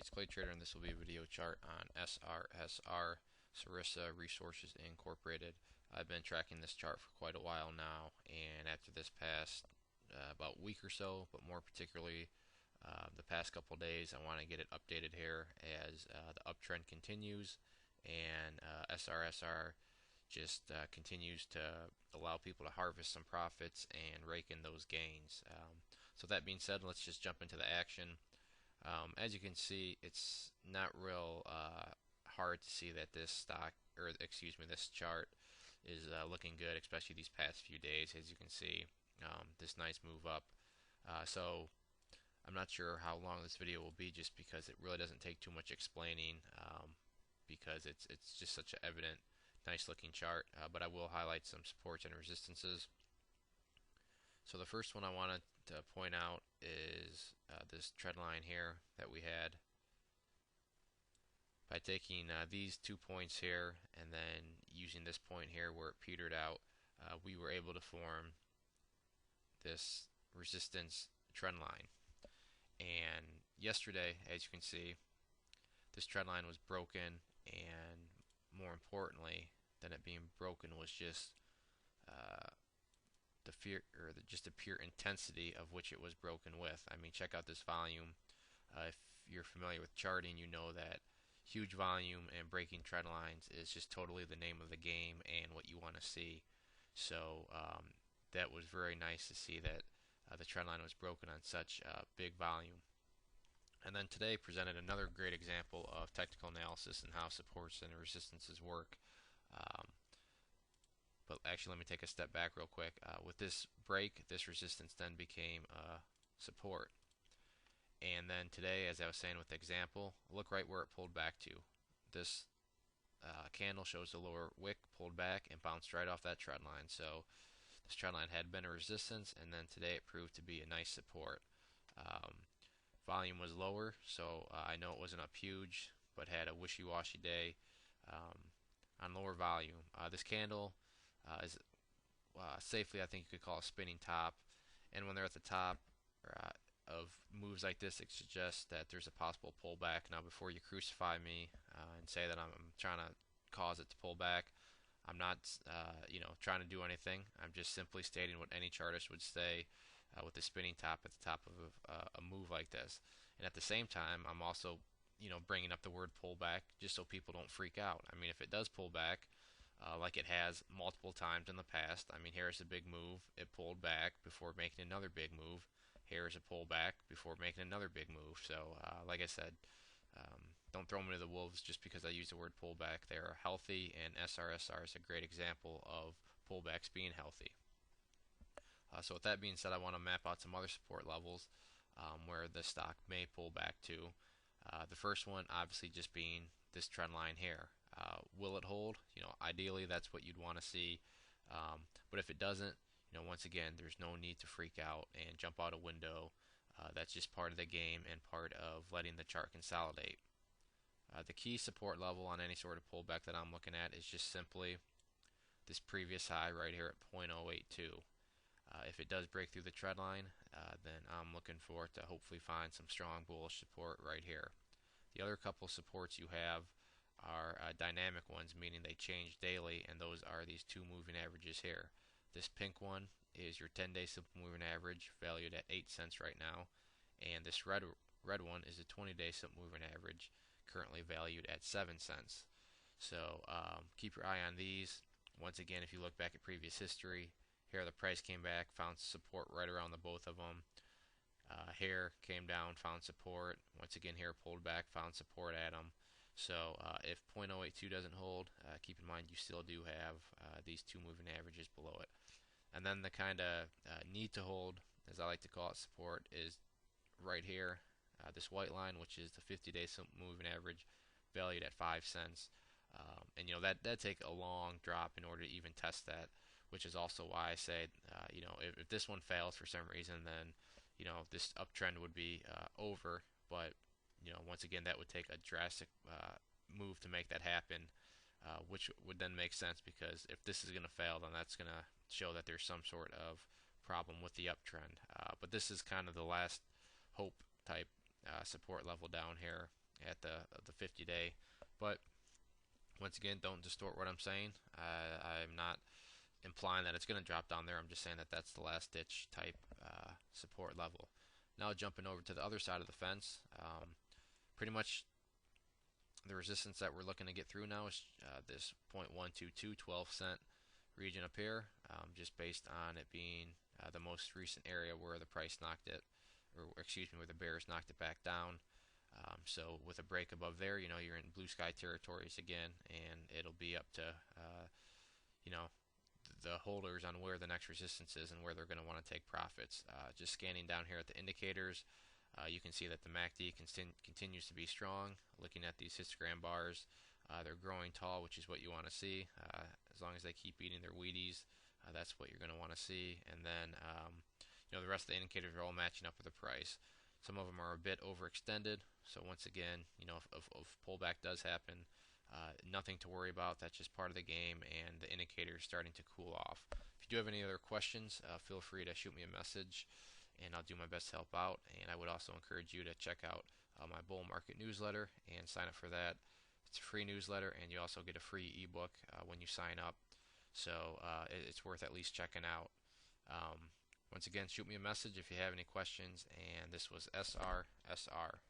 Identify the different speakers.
Speaker 1: It's Clay Trader, and this will be a video chart on SRSR, Sarissa Resources Incorporated. I've been tracking this chart for quite a while now, and after this past about week or so, but more particularly the past couple days, I want to get it updated here as the uptrend continues, and SRSR just continues to allow people to harvest some profits and rake in those gains. So that being said, let's just jump into the action. As you can see, it's not real hard to see that this stock, or excuse me, this chart is looking good, especially these past few days. As you can see, this nice move up. So I'm not sure how long this video will be, just because it really doesn't take too much explaining, because it's just such an evident, nice looking chart. But I will highlight some supports and resistances. So the first one I wanted to point out is this trend line here that we had. By taking these 2 points here and then using this point here where it petered out, we were able to form this resistance trend line. And yesterday, as you can see, this trend line was broken, and more importantly than it being broken was just the fear, or just the pure intensity of which it was broken with. I mean, check out this volume. If you're familiar with charting, you know that huge volume and breaking trend lines is just totally the name of the game and what you want to see. So that was very nice to see that the trend line was broken on such big volume. And then today presented another great example of technical analysis and how supports and resistances work. But actually, let me take a step back real quick. With this break, this resistance then became support. And then today, as I was saying with the example, look right where it pulled back to. This candle shows the lower wick pulled back and bounced right off that trend line. So this trend line had been a resistance, and then today it proved to be a nice support. Volume was lower, so I know it wasn't up huge, but had a wishy-washy day on lower volume. This candle is safely, I think you could call a spinning top, and when they're at the top of moves like this, it suggests that there's a possible pullback. Now, before you crucify me and say that I'm trying to cause it to pull back, I'm not trying to do anything. I'm just simply stating what any chartist would say with the spinning top at the top of a move like this. And at the same time, I'm also bringing up the word pullback just so people don't freak out. I mean, if it does pull back, like it has multiple times in the past. I mean, here's a big move. It pulled back before making another big move. Here's a pullback before making another big move. So, like I said, don't throw me to the wolves just because I use the word pullback. They are healthy, and SRSR is a great example of pullbacks being healthy. So with that being said, I want to map out some other support levels where the stock may pull back to. The first one, obviously, just being this trend line here. Will it hold? Ideally, that's what you'd want to see. But if it doesn't, once again, there's no need to freak out and jump out a window. That's just part of the game and part of letting the chart consolidate. The key support level on any sort of pullback that I'm looking at is just simply this previous high right here at 0.082. If it does break through the trend line, then I'm looking for it to hopefully find some strong bullish support right here. The other couple supports you have are dynamic ones, meaning they change daily, and those are these two moving averages here. This pink one is your 10-day simple moving average, valued at 8 cents right now, and this red one is a 20-day simple moving average, currently valued at 7 cents. So keep your eye on these. Once again, if you look back at previous history, here the price came back, found support right around the both of them. Here came down, found support. Once again, here pulled back, found support at them. So if 0.082 doesn't hold, keep in mind you still do have these two moving averages below it. And then the kind of need to hold, as I like to call it, support is right here. This white line, which is the 50-day simple moving average, valued at 5 cents. And that take a long drop in order to even test that, which is also why I say, if this one fails for some reason, then this uptrend would be over. But once again, that would take a drastic move to make that happen, which would then make sense, because if this is going to fail, then that's going to show that there's some sort of problem with the uptrend. But this is kind of the last hope type support level down here. at the 50-day. But once again, don't distort what I'm saying. I'm not implying that it's going to drop down there. I'm just saying that that's the last ditch type support level. Now jumping over to the other side of the fence, pretty much the resistance that we're looking to get through now is this 0.122 12-cent region up here, just based on it being the most recent area where the price knocked it, or excuse me, where the bears knocked it back down. So with a break above there, you're in blue sky territories again, and it'll be up to you know the holders on where the next resistance is and where they're going to want to take profits. Just scanning down here at the indicators, you can see that the MACD continues to be strong. Looking at these histogram bars, they're growing tall, which is what you want to see. As long as they keep eating their Wheaties, that's what you're going to want to see. And then, the rest of the indicators are all matching up with the price. Some of them are a bit overextended. So once again, if pullback does happen, nothing to worry about. That's just part of the game, and the indicator is starting to cool off. If you do have any other questions, feel free to shoot me a message, and I'll do my best to help out. And I would also encourage you to check out my bull market newsletter and sign up for that. It's a free newsletter, and you also get a free ebook when you sign up. So it's worth at least checking out. Once again, shoot me a message if you have any questions. And this was SRSR.